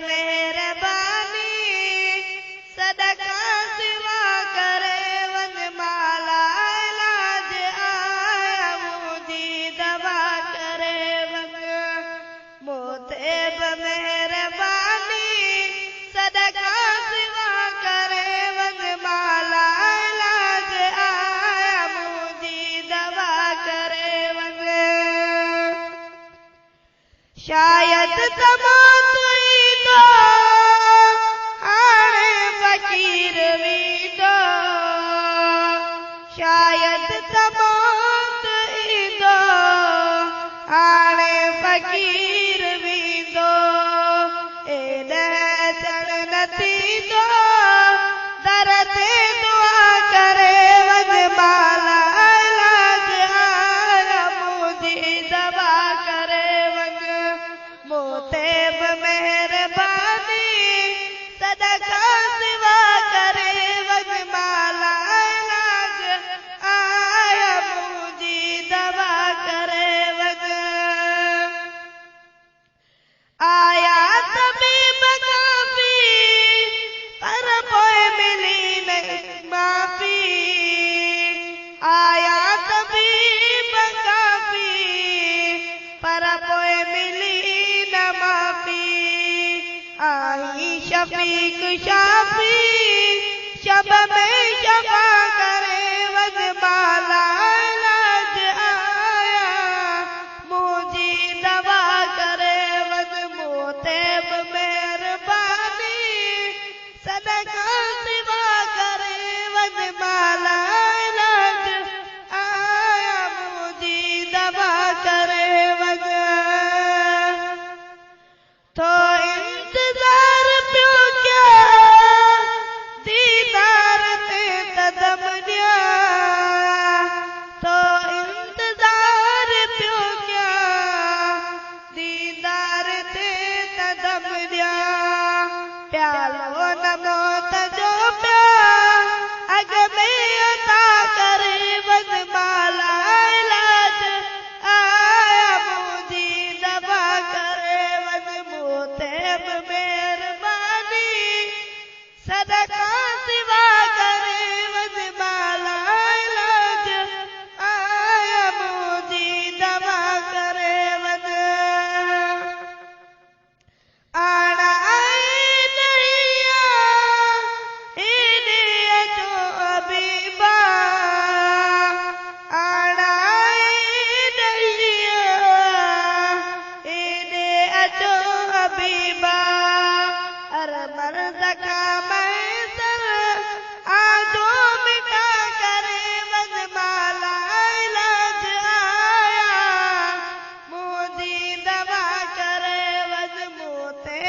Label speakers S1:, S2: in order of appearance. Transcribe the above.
S1: मेहरबानी सदका सिवा करे वन माला इलाज आया मुझी दवा करे वन मोते मेहरबानी सदका सिवा करे वन माला इलाज आया मुझी दवा करे वन शायद तमाम फकीर वीदो शायद तमाम ईंदो हाणे फकीर वीदो एॾे न थींदो दर ते दुआ करे वन माला इलाज आया मुंहिंजी दवा करे वन मोते मेहरबानी सदका सिवा करे वन माला इलाज आया मुंहिंजी दवा करे वन आया तबीब काफ़ी पर पोइ मिली न माफ़ी आया तबीब काफ़ी पर पोइ मिली न माफ़ी आई शफीक शाफी शब में शफा करे वन माला इलाज आया मुझी दवा करे वन मोते मेहरबानी सदका सिवा करे वन माला इलाज आया मुझी दवा करे वन तो इंतजार पियो क्या दीदार ते कदम दिया तो इंतजार पियो क्या दीदार ते कदम दिया प्यालो न मौत जो प्या अग में अता करे वन माला इलाज आया मुझी दवा करे वन मोते मेहरबानी सदका सिवा करे वन माला इलाज आया मुझी दवा करे वन आना हबीबा आना अचो हबीबा हर मर्द का मैसर आजो मिटा करे वन माला इलाज आया मुझी दवा करे वन मोते